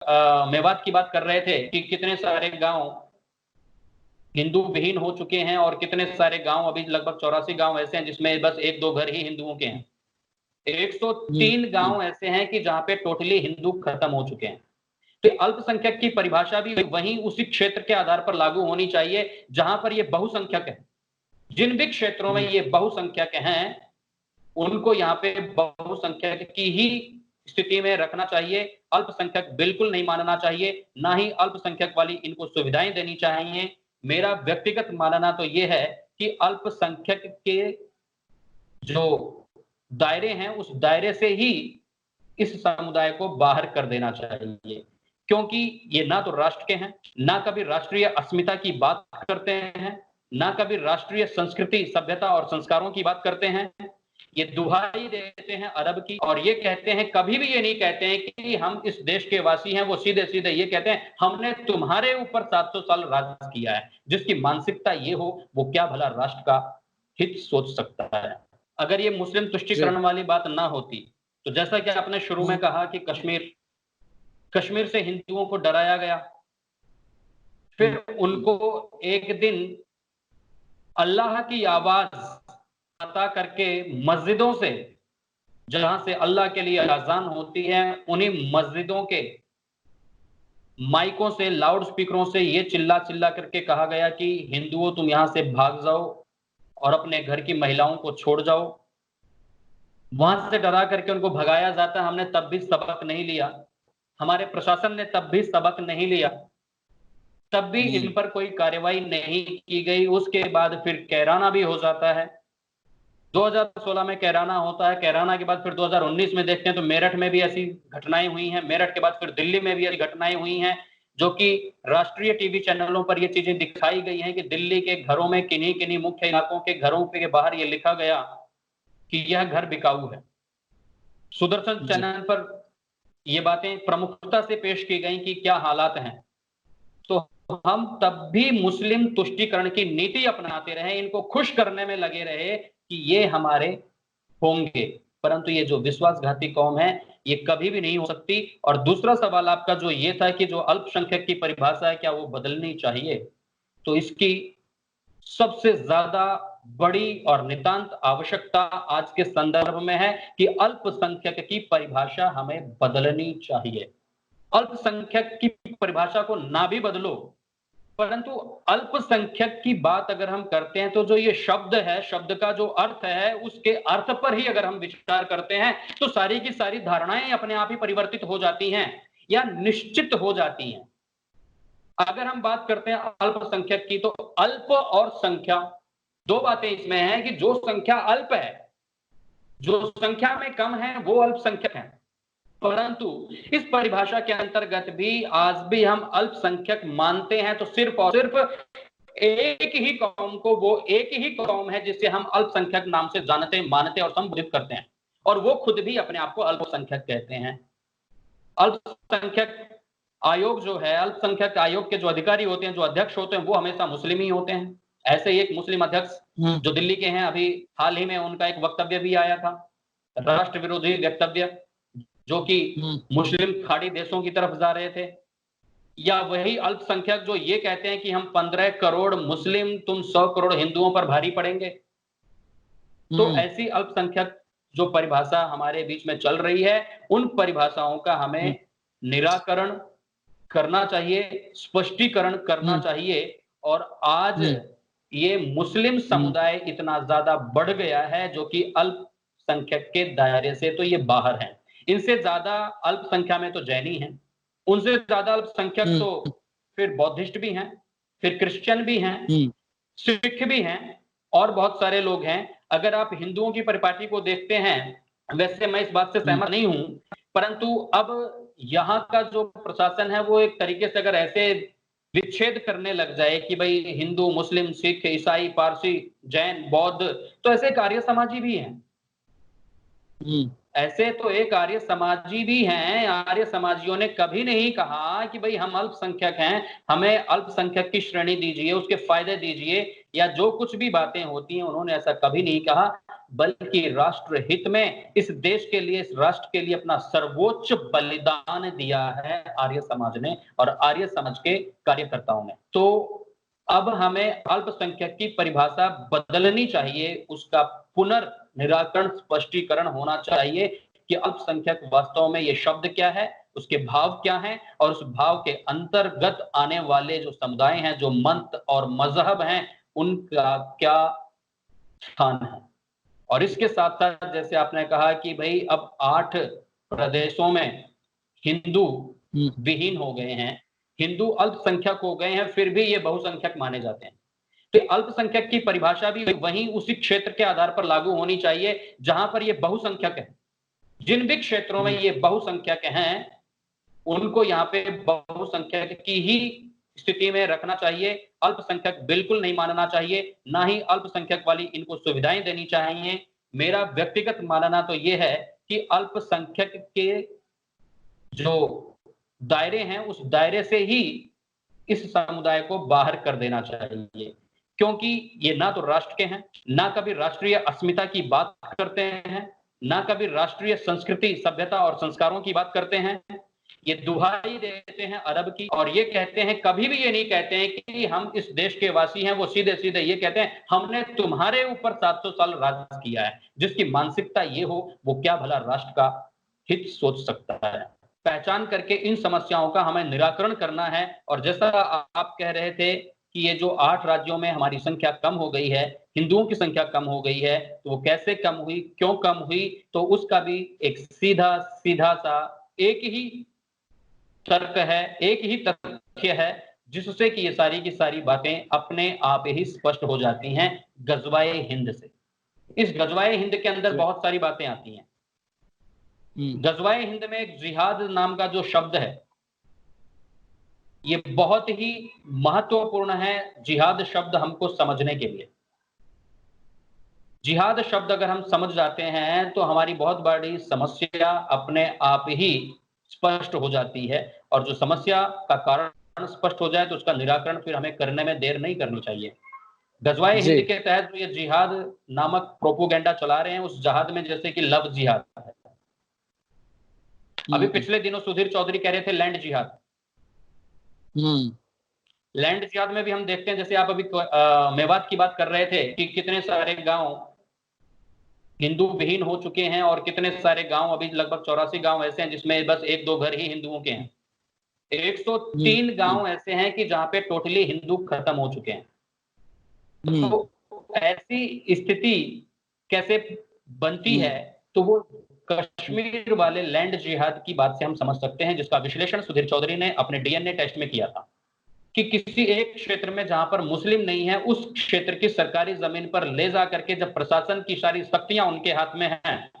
मेवात की बात कर रहे थे कि कितने सारे गांव हिंदू विहीन हो चुके हैं और कितने सारे गांव, अभी लगभग 84 गांव ऐसे हैं जिसमें बस 1-2 घर ही हिंदुओं के हैं। 103 गांव ऐसे हैं कि जहां पे टोटली हिंदू खत्म हो चुके हैं। तो अल्पसंख्यक की परिभाषा भी वहीं उसी क्षेत्र के आधार पर लागू होनी चाहिए जहां पर ये बहुसंख्यक है। जिन भी क्षेत्रों में ये बहुसंख्यक हैं उनको यहाँ पे बहुसंख्यक की ही स्थिति में रखना चाहिए। अल्पसंख्यक बिल्कुल नहीं मानना चाहिए, ना ही अल्पसंख्यक वाली इनको सुविधाएं देनी चाहिए। मेरा व्यक्तिगत मानना तो ये है कि अल्पसंख्यक के जो दायरे हैं उस दायरे से ही इस समुदाय को बाहर कर देना चाहिए, क्योंकि ये ना तो राष्ट्र के हैं, ना कभी राष्ट्रीय अस्मिता की बात करते हैं, ना कभी राष्ट्रीय संस्कृति, सभ्यता और संस्कारों की बात करते हैं। ये दुहाई देते हैं अरब की और ये कहते हैं, कभी भी ये नहीं कहते हैं कि हम इस देश के वासी हैं। वो सीधे सीधे ये कहते हैं हमने तुम्हारे ऊपर 700 साल राज किया है। जिसकी मानसिकता ये हो वो क्या भला राष्ट्र का हित सोच सकता है। अगर ये मुस्लिम तुष्टीकरण वाली बात ना होती तो जैसा कि आपने शुरू में कहा कि कश्मीर से हिंदुओं को डराया गया, फिर उनको एक दिन अल्लाह की आवाज अता करके मस्जिदों से, जहां से अल्लाह के लिए अजान होती है, उन्हीं मस्जिदों के माइकों से, लाउड स्पीकरों से ये चिल्ला चिल्ला करके कहा गया कि हिंदुओं तुम यहां से भाग जाओ और अपने घर की महिलाओं को छोड़ जाओ। वहां से डरा करके उनको भगाया जाता, हमने तब भी सबक नहीं लिया, हमारे प्रशासन ने तब भी सबक नहीं लिया, तब भी इन पर कोई कार्रवाई नहीं की गई। उसके बाद फिर कैराना भी हो जाता है, 2016 में कैराना होता है। कैराना के बाद फिर 2019 में देखते हैं तो मेरठ में भी ऐसी घटनाएं हुई हैं। मेरठ के बाद फिर दिल्ली में भी ऐसी घटनाएं हुई हैं, जो कि राष्ट्रीय टीवी चैनलों पर ये चीजें दिखाई गई हैं कि दिल्ली के घरों में किन्हीं किन्हीं मुख्य इलाकों के घरों के बाहर ये लिखा गया कि यह घर बिकाऊ है। सुदर्शन चैनल पर ये बातें प्रमुखता से पेश की गई कि क्या हालात हैं। तो हम तब भी मुस्लिम तुष्टीकरण की नीति अपनाते रहे, इनको खुश करने में लगे रहे कि ये हमारे होंगे, परंतु ये जो विश्वासघाती कौम है ये कभी भी नहीं हो सकती। और दूसरा सवाल आपका जो ये था कि जो अल्पसंख्यक की परिभाषा है क्या वो बदलनी चाहिए, तो इसकी सबसे ज्यादा बड़ी और नितांत आवश्यकता आज के संदर्भ में है कि अल्पसंख्यक की परिभाषा हमें बदलनी चाहिए। अल्पसंख्यक की परिभाषा को ना भी बदलो, परंतु अल्पसंख्यक की बात अगर हम करते हैं तो जो ये शब्द है, शब्द का जो अर्थ है, उसके अर्थ पर ही अगर हम विचार करते हैं तो सारी की सारी धारणाएं अपने आप ही परिवर्तित हो जाती हैं या निश्चित हो जाती हैं। अगर हम बात करते हैं अल्पसंख्यक की, तो अल्प और संख्या दो बातें इसमें हैं कि जो संख्या अल्प है, जो संख्या में कम है, वो अल्पसंख्यक है। परंतु इस परिभाषा के अंतर्गत भी आज भी हम अल्पसंख्यक मानते हैं तो सिर्फ और सिर्फ एक ही कौम को, वो एक ही कौम है जिसे हम अल्पसंख्यक नाम से जानते, मानते और संबोधित करते हैं, और वो खुद भी अपने आप को अल्पसंख्यक कहते हैं। अल्पसंख्यक आयोग जो है, अल्पसंख्यक आयोग के जो अधिकारी होते हैं, जो अध्यक्ष होते हैं, वो हमेशा मुस्लिम ही होते हैं। ऐसे ही एक मुस्लिम अध्यक्ष जो दिल्ली के हैं, अभी हाल ही में उनका एक वक्तव्य भी आया था, राष्ट्र विरोधी वक्तव्य, जो कि मुस्लिम खाड़ी देशों की तरफ जा रहे थे। या वही अल्पसंख्यक जो ये कहते हैं कि हम 15 करोड़ मुस्लिम, तुम 100 करोड़ हिंदुओं पर भारी पड़ेंगे। तो ऐसी अल्पसंख्यक जो परिभाषा हमारे बीच में चल रही है, उन परिभाषाओं का हमें निराकरण करना चाहिए, स्पष्टीकरण करना चाहिए। और आज ये मुस्लिम समुदाय इतना ज्यादा बढ़ गया है जो कि अल्पसंख्यक के दायरे से तो ये बाहर है। इनसे ज्यादा अल्पसंख्या में तो जैनी हैं, उनसे ज्यादा अल्पसंख्यक तो फिर बौद्धिस्ट भी हैं, फिर क्रिश्चियन भी हैं, सिख भी हैं और बहुत सारे लोग हैं। अगर आप हिंदुओं की परिपाटी को देखते हैं, वैसे मैं इस बात से सहमत नहीं हूं, परंतु अब यहाँ का जो प्रशासन है वो एक तरीके से अगर ऐसे विच्छेद करने लग जाए कि भाई हिंदू, मुस्लिम, सिख, ईसाई, पारसी, जैन, बौद्ध, तो ऐसे आर्य समाजी भी हैं। ऐसे तो एक आर्य समाजी भी हैं। आर्य समाजियों ने कभी नहीं कहा कि भाई हम अल्पसंख्यक हैं, हमें अल्पसंख्यक की श्रेणी दीजिए, उसके फायदे दीजिए, या जो कुछ भी बातें होती हैं उन्होंने ऐसा कभी नहीं कहा। बल्कि राष्ट्र हित में इस देश के लिए, इस राष्ट्र के लिए अपना सर्वोच्च बलिदान दिया है आर्य समाज ने और आर्य समाज के कार्यकर्ताओं ने। तो अब हमें अल्पसंख्यक की परिभाषा बदलनी चाहिए, उसका पुनर्निराकरण, स्पष्टीकरण होना चाहिए कि अल्पसंख्यक वास्तव में ये शब्द क्या है, उसके भाव क्या हैं और उस भाव के अंतर्गत आने वाले जो समुदाय हैं, जो मंत और मजहब हैं, उनका क्या स्थान है। और इसके साथ साथ जैसे आपने कहा कि भाई अब 8 प्रदेशों में हिंदू विहीन हो गए हैं, हिंदू अल्पसंख्यक हो गए हैं, फिर भी ये बहुसंख्यक माने जाते हैं। तो अल्पसंख्यक की परिभाषा भी वहीं उसी क्षेत्र के आधार पर लागू होनी चाहिए जहां पर ये बहुसंख्यक है। जिन भी क्षेत्रों में ये बहुसंख्यक हैं, उनको यहाँ पे बहुसंख्यक की ही स्थिति में रखना चाहिए। अल्पसंख्यक बिल्कुल नहीं मानना चाहिए, ना ही अल्पसंख्यक वाली इनको सुविधाएं देनी चाहिए। मेरा व्यक्तिगत मानना तो ये है कि अल्पसंख्यक के जो दायरे हैं, उस दायरे से ही इस समुदाय को बाहर कर देना चाहिए, क्योंकि ये ना तो राष्ट्र के हैं, ना कभी राष्ट्रीय अस्मिता की बात करते हैं, ना कभी राष्ट्रीय संस्कृति, सभ्यता और संस्कारों की बात करते हैं। ये दुहाई देते हैं अरब की और ये कहते हैं, कभी भी ये नहीं कहते हैं कि हम इस देश के वासी हैं। वो सीधे सीधे ये कहते हैं हमने तुम्हारे ऊपर 700 साल राज किया है। जिसकी मानसिकता ये हो, वो क्या भला राष्ट्र का हित सोच सकता है। पहचान करके इन समस्याओं का हमें निराकरण करना है। और जैसा आप कह रहे थे कि ये जो 8 राज्यों में हमारी संख्या कम हो गई है, हिंदुओं की संख्या कम हो गई है, तो वो कैसे कम हुई, क्यों कम हुई, तो उसका भी एक सीधा सा एक ही तर्क है, एक ही तथ्य है, जिससे कि ये सारी की सारी बातें अपने आप ही स्पष्ट हो जाती हैं गजवाए हिंद से। इस गजवाए हिंद के अंदर बहुत सारी बातें आती हैं। गजवाए हिंद में एक जिहाद नाम का जो शब्द है, ये बहुत ही महत्वपूर्ण है। जिहाद शब्द हमको समझने के लिए, जिहाद शब्द अगर हम समझ जाते हैं तो हमारी बहुत बड़ी समस्या अपने आप ही स्पष्ट हो जाती है। और जो समस्या का कारण स्पष्ट हो जाए तो उसका निराकरण फिर हमें करने में देर नहीं करनी चाहिए। गजवाए हिंद के तहत ये जिहाद नामक प्रोपोगेंडा चला रहे हैं, उस जिहाद में जैसे कि लव जिहाद है। अभी पिछले दिनों सुधीर चौधरी कह रहे थे लैंड जिहाद। लैंड जिहाद में भी हम देखते हैं, जैसे आप अभी मेवात की बात कर रहे थे कि कितने सारे गांव हिंदू विहीन हो चुके हैं और कितने सारे गांव, अभी लगभग 84 गांव ऐसे हैं जिसमें बस 1-2 घर ही हिंदुओं के हैं। 103 गांव ऐसे हैं कि जहां पे टोटली हिंदू खत्म हो चुके हैं। तो ऐसी स्थिति कैसे बनती है, तो वो कश्मीर वाले लैंड जिहाद की बात से हम समझ सकते हैं, जिसका विश्लेषण सुधीर चौधरी ने अपने डीएनए टेस्ट में किया था कि किसी एक क्षेत्र में जहां पर मुस्लिम नहीं है, उस क्षेत्र की सरकारी जमीन पर ले जा करके जब प्रशासन की सारी शक्तियां उनके हाथ में हैं,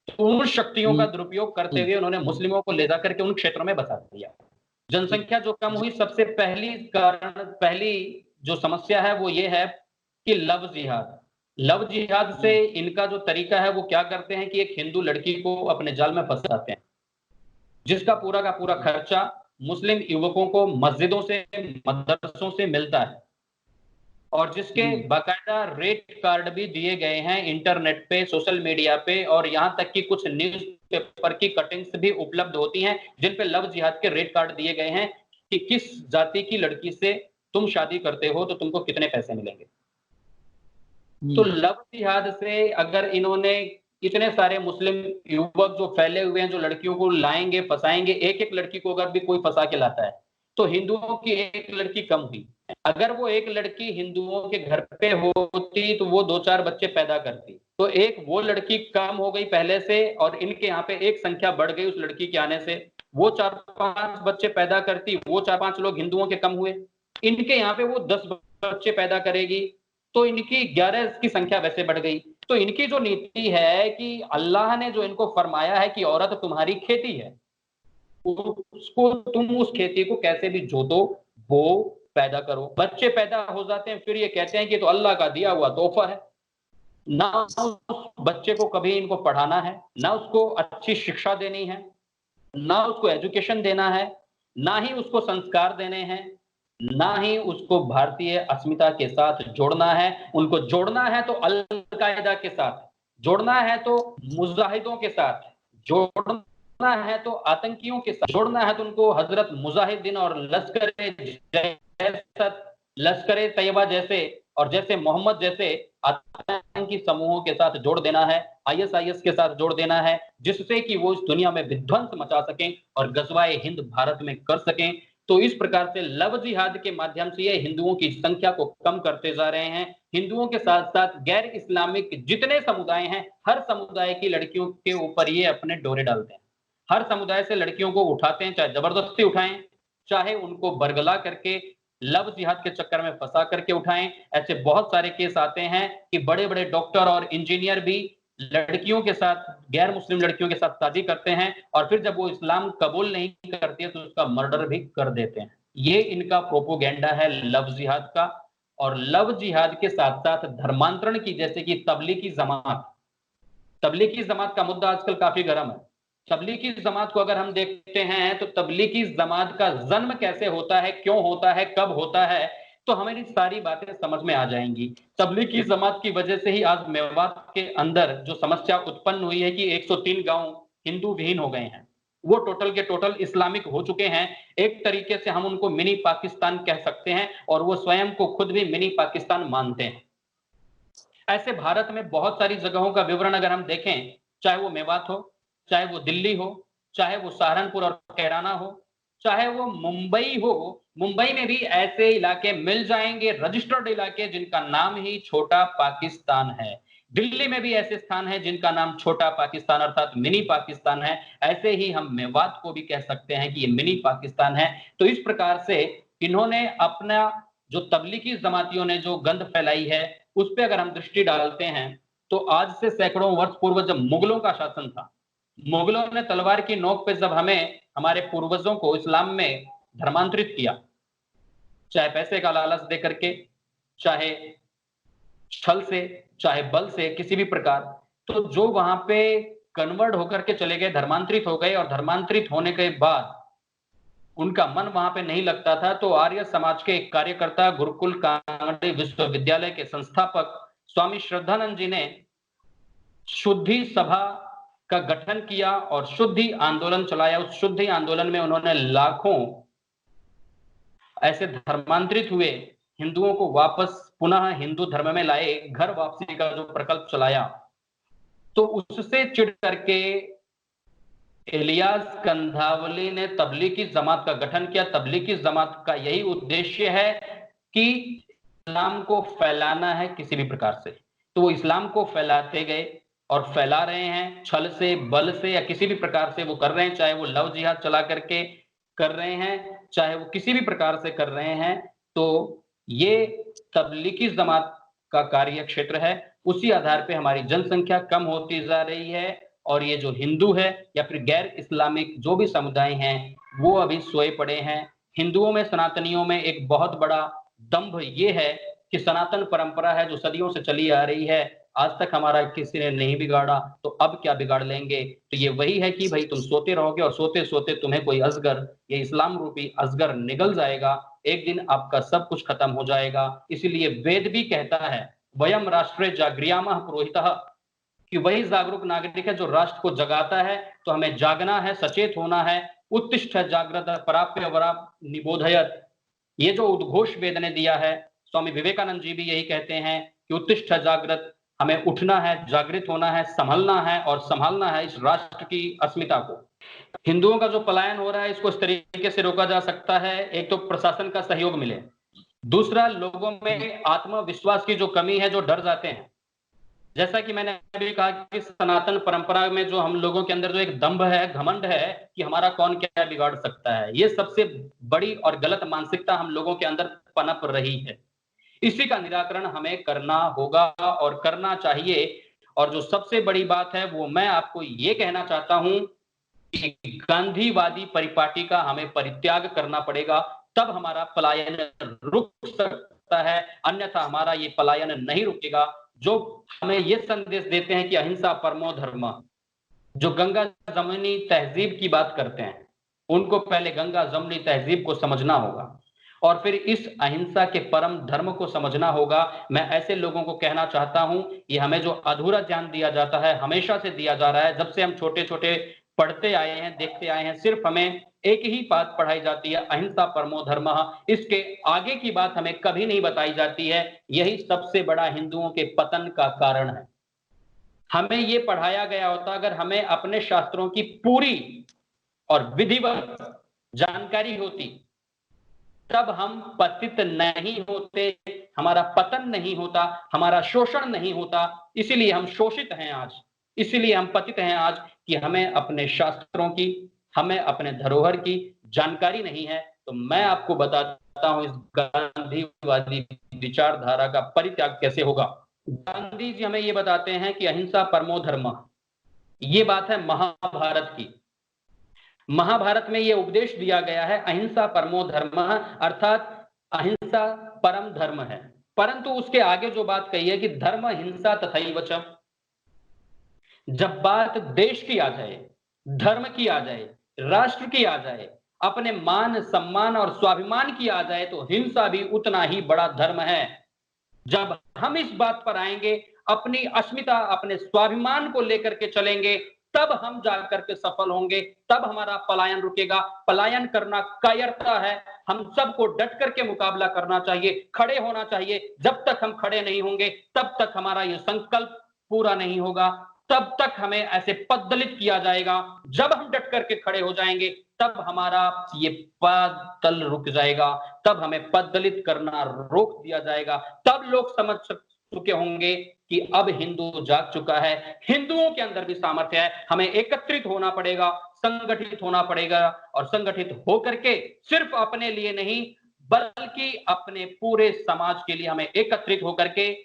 तो उन शक्तियों का दुरुपयोग करते हुए उन्होंने मुस्लिमों को ले जा करके उन क्षेत्रों में बसा दिया। जनसंख्या जो कम हुई, सबसे पहली जो समस्या है वो ये है कि लव जिहाद। लव जिहाद से इनका जो तरीका है वो क्या करते हैं कि एक हिंदू लड़की को अपने जाल में फंसाते हैं, जिसका पूरा का पूरा खर्चा मुस्लिम युवकों को मस्जिदों से, मदरसों से मिलता है और जिसके बाकायदा रेट कार्ड भी दिए गए हैं इंटरनेट पे, सोशल मीडिया पे, और यहां तक कि कुछ न्यूज पेपर की कटिंग्स भी उपलब्ध होती हैं जिन पे लव जिहाद के रेट कार्ड दिए गए हैं कि किस जाति की लड़की से तुम शादी करते हो तो तुमको कितने पैसे मिलेंगे। तो लव जिहाद से अगर इन्होंने इतने सारे मुस्लिम युवक जो फैले हुए हैं, जो लड़कियों को लाएंगे, फंसाएंगे, एक लड़की को अगर भी कोई फंसा के लाता है तो हिंदुओं की एक लड़की कम हुई। अगर वो एक लड़की हिंदुओं के घर पे होती तो वो 2-4 बच्चे पैदा करती, तो एक वो लड़की कम हो गई पहले से, और इनके यहाँ पे एक संख्या बढ़ गई उस लड़की के आने से। वो 4-5 बच्चे पैदा करती, वो 4-5 लोग हिंदुओं के कम हुए, इनके यहाँ पे वो 10 बच्चे पैदा करेगी, तो इनकी 11 की संख्या वैसे बढ़ गई। तो इनकी जो नीति है कि अल्लाह ने जो इनको फरमाया है कि औरत तुम्हारी खेती है, उसको तुम उस खेती को कैसे भी जोतो, बो, पैदा करो। बच्चे पैदा हो जाते हैं, फिर ये कहते हैं कि तो अल्लाह का दिया हुआ तोहफा है। ना उस बच्चे को कभी इनको पढ़ाना है, ना उसको अच्छी शिक्षा देनी है, ना उसको एजुकेशन देना है, ना ही उसको संस्कार देने हैं, ना ही उसको भारतीय अस्मिता के साथ जोड़ना है। उनको जोड़ना है तो अल कायदा के साथ, जोड़ना है तो मुजाहिदों के साथ, जोड़ना है तो आतंकियों के साथ, जोड़ना है तो उनको हजरत मुजाहिदीन और लश्कर तैयबा जैसे और जैसे मोहम्मद जैसे आतंकी समूहों के साथ जोड़ देना है, आईएसआईएस के साथ जोड़ देना है, जिससे कि वो इस दुनिया में विध्वंस मचा सकें और गजवाए हिंद भारत में कर सकें। तो इस प्रकार से लव जिहाद के माध्यम से ये हिंदुओं की संख्या को कम करते जा रहे हैं। हिंदुओं के साथ साथ गैर इस्लामिक जितने समुदाय हैं, हर समुदाय की लड़कियों के ऊपर ये अपने डोरे डालते हैं। हर समुदाय से लड़कियों को उठाते हैं, चाहे जबरदस्ती उठाएं, चाहे उनको बरगला करके लव जिहाद के चक्कर में फंसा करके उठाएं। ऐसे बहुत सारे केस आते हैं कि बड़े बड़े डॉक्टर और इंजीनियर भी लड़कियों के साथ, गैर मुस्लिम लड़कियों के साथ शादी करते हैं और फिर जब वो इस्लाम कबूल नहीं करती है तो उसका मर्डर भी कर देते हैं। ये इनका प्रोपोगेंडा है लव जिहाद का। और लव जिहाद के साथ साथ धर्मांतरण की, जैसे कि तबलीगी जमात का मुद्दा आजकल काफी गर्म है। तबलीगी जमात को अगर हम देखते हैं तो तबलीगी जमात का जन्म कैसे होता है, क्यों होता है, कब होता है, तो हमें सारी बातें समझ में आ जाएंगी। तबलीगी जमात की वजह से ही आज मेवात के अंदर जो समस्या उत्पन्न हुई है कि 103 गांव हिंदू विहीन हो गए हैं, वो टोटल के टोटल इस्लामिक हो चुके हैं। एक तरीके से हम उनको मिनी पाकिस्तान कह सकते हैं और वो स्वयं को खुद भी मिनी पाकिस्तान मानते हैं। ऐसे भारत में बहुत सारी जगहों का विवरण अगर हम देखें, चाहे वो मेवात हो, चाहे वो दिल्ली हो, चाहे वो सहारनपुर और कैराना हो, चाहे वो मुंबई हो, मुंबई में भी ऐसे इलाके मिल जाएंगे, रजिस्टर्ड इलाके जिनका नाम ही छोटा पाकिस्तान है। दिल्ली में भी ऐसे स्थान हैं जिनका नाम छोटा पाकिस्तान अर्थात मिनी पाकिस्तान है। ऐसे ही हम मेवात को भी कह सकते हैं कि ये मिनी पाकिस्तान है। तो इस प्रकार से इन्होंने अपना जो तबलीगी जमातियों ने जो गंध फैलाई है उस पर अगर हम दृष्टि डालते हैं तो आज से सैकड़ों वर्ष पूर्व जब मुगलों का शासन था, मुगलों ने तलवार की नोक पे जब हमें, हमारे पूर्वजों को इस्लाम में धर्मांतरित किया, चाहे पैसे का लालच दे करके, चाहे छल से, चाहे बल से, किसी भी प्रकार, तो जो वहां पे कन्वर्ट होकर के चले गए, धर्मांतरित हो गए और धर्मांतरित होने के बाद उनका मन वहां पे नहीं लगता था, तो आर्य समाज के एक कार्यकर्ता, गुरुकुल कांगड़ी विश्वविद्यालय के संस्थापक स्वामी श्रद्धानंद जी ने शुद्धि सभा का गठन किया और शुद्धि आंदोलन चलाया। उस शुद्धि आंदोलन में उन्होंने लाखों ऐसे धर्मांतरित हुए हिंदुओं को वापस पुनः हिंदू धर्म में लाए, घर वापसी का जो प्रकल्प चलाया, तो उससे चिढ़ करके इलियास कंधावली ने तबलीगी जमात का गठन किया। तबलीगी जमात का यही उद्देश्य है कि इस्लाम को फैलाना है किसी भी प्रकार से। तो वो इस्लाम को फैलाते गए और फैला रहे हैं, छल से, बल से या किसी भी प्रकार से वो कर रहे हैं, चाहे वो लव जिहाद चला करके कर रहे हैं, चाहे वो किसी भी प्रकार से कर रहे हैं। तो ये तबलीगी जमात का कार्य क्षेत्र है। उसी आधार पे हमारी जनसंख्या कम होती जा रही है और ये जो हिंदू है या फिर गैर इस्लामिक जो भी समुदाय हैं वो अभी सोए पड़े हैं। हिंदुओं में, सनातनियों में एक बहुत बड़ा दंभ ये है कि सनातन परंपरा है जो सदियों से चली आ रही है, आज तक हमारा किसी ने नहीं बिगाड़ा, तो अब क्या बिगाड़ लेंगे। तो ये वही है कि भाई तुम सोते रहोगे और सोते सोते तुम्हें कोई अजगर, ये इस्लाम रूपी अजगर निगल जाएगा, एक दिन आपका सब कुछ खत्म हो जाएगा। इसीलिए वेद भी कहता है वयम राष्ट्रे जागृयामः पुरोहितः, कि वही जागरूक नागरिक है जो राष्ट्र को जगाता है। तो हमें जागना है, सचेत होना है। उत्तिष्ठ जागृत पराप्य वरा निबोधयत, ये जो उद्घोष वेद ने दिया है, स्वामी विवेकानंद जी भी यही कहते हैं कि उत्तिष्ठ जागृत, हमें उठना है, जागृत होना है, संभलना है और संभालना है इस राष्ट्र की अस्मिता को। हिंदुओं का जो पलायन हो रहा है इसको इस तरीके से रोका जा सकता है, एक तो प्रशासन का सहयोग मिले, दूसरा लोगों में आत्मविश्वास की जो कमी है, जो डर जाते हैं। जैसा कि मैंने अभी कहा कि सनातन परंपरा में जो हम लोगों के अंदर जो एक दंभ है, घमंड है कि हमारा कौन क्या बिगाड़ सकता है, ये सबसे बड़ी और गलत मानसिकता हम लोगों के अंदर पनप रही है। इसी का निराकरण हमें करना होगा और करना चाहिए। और जो सबसे बड़ी बात है वो मैं आपको ये कहना चाहता हूं कि गांधीवादी परिपाटी का हमें परित्याग करना पड़ेगा, तब हमारा पलायन रुक सकता है, अन्यथा हमारा ये पलायन नहीं रुकेगा। जो हमें ये संदेश देते हैं कि अहिंसा परमो धर्म, जो गंगा जमुनी तहजीब की बात करते हैं, उनको पहले गंगा जमुनी तहजीब को समझना होगा और फिर इस अहिंसा के परम धर्म को समझना होगा। मैं ऐसे लोगों को कहना चाहता हूं, ये हमें जो अधूरा ज्ञान दिया जाता है, हमेशा से दिया जा रहा है, जब से हम छोटे-छोटे पढ़ते आए हैं, देखते आए हैं, सिर्फ हमें एक ही बात पढ़ाई जाती है, अहिंसा परमो धर्मः। इसके आगे की बात हमें कभी नहीं बताई जाती है। यही सबसे बड़ा हिंदुओं के पतन का कारण है। हमें ये पढ़ाया गया होता, अगर हमें अपने शास्त्रों की पूरी और विधिवत जानकारी होती, तब हम पतित नहीं होते, हमारा पतन नहीं होता, हमारा शोषण नहीं होता। इसीलिए हम शोषित हैं आज, इसीलिए हम पतित हैं आज कि हमें अपने शास्त्रों की, हमें अपने धरोहर की जानकारी नहीं है। तो मैं आपको बताता हूं इस गांधीवादी विचारधारा का परित्याग कैसे होगा। गांधी जी हमें ये बताते हैं कि अहिंसा परमो धर्मः। ये बात है महाभारत की। महाभारत में यह उपदेश दिया गया है, अहिंसा परमो धर्मः, अर्थात अहिंसा परम धर्म है। परंतु उसके आगे जो बात कही है कि धर्म हिंसा तथैव च, जब बात देश की आ जाए, धर्म की आ जाए, राष्ट्र की आ जाए, अपने मान सम्मान और स्वाभिमान की आ जाए, तो हिंसा भी उतना ही बड़ा धर्म है। जब हम इस बात पर आएंगे, अपनी अस्मिता, अपने स्वाभिमान को लेकर के चलेंगे, तब हम जाकर के सफल होंगे, तब हमारा पलायन रुकेगा। पलायन करना कायरता है। हम सबको डट करके मुकाबला करना चाहिए, खड़े होना चाहिए। जब तक हम खड़े नहीं होंगे, तब तक हमारा यह संकल्प पूरा नहीं होगा, तब तक हमें ऐसे पद्दलित किया जाएगा। जब हम डट करके खड़े हो जाएंगे, तब हमारा ये पादतल रुक जाएगा, तब हमें पद्दलित करना रोक दिया जाएगा। तब लोग समझ चुके होंगे कि अब हिंदू जाग चुका है, हिंदुओं के अंदर भी सामर्थ्य है। हमें एकत्रित होना पड़ेगा, संगठित होना पड़ेगा, और संगठित होकर के सिर्फ अपने लिए नहीं, बल्कि अपने पूरे समाज के लिए हमें एकत्रित होकर के,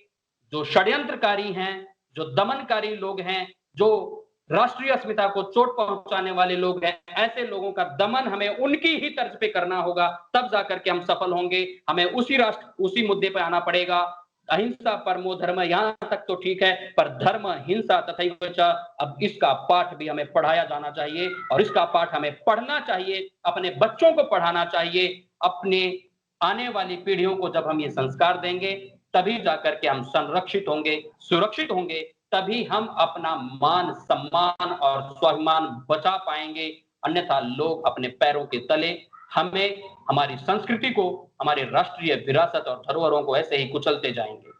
जो षड्यंत्रकारी हैं, जो दमनकारी लोग हैं, जो राष्ट्रीय अस्मिता को चोट पहुंचाने वाले लोग हैं, ऐसे लोगों का दमन हमें उनकी ही तर्ज पे करना होगा, तब जाकर के हम सफल होंगे। हमें उसी मुद्दे पे आना पड़ेगा। अहिंसा परमो धर्म, यहां तक तो ठीक है, पर धर्म हिंसा तथैव च, अब इसका पाठ भी हमें पढ़ाया जाना चाहिए, और इसका पाठ हमें पढ़ना चाहिए, अपने बच्चों को पढ़ाना चाहिए। अपने आने वाली पीढ़ियों को जब हम ये संस्कार देंगे, तभी जाकर के हम संरक्षित होंगे, सुरक्षित होंगे, तभी हम अपना मान सम्मान और स्वाभिमान बचा पाएंगे। अन्यथा लोग अपने पैरों के तले हमें, हमारी संस्कृति को, हमारे राष्ट्रीय विरासत और धरोहरों को ऐसे ही कुचलते जाएंगे।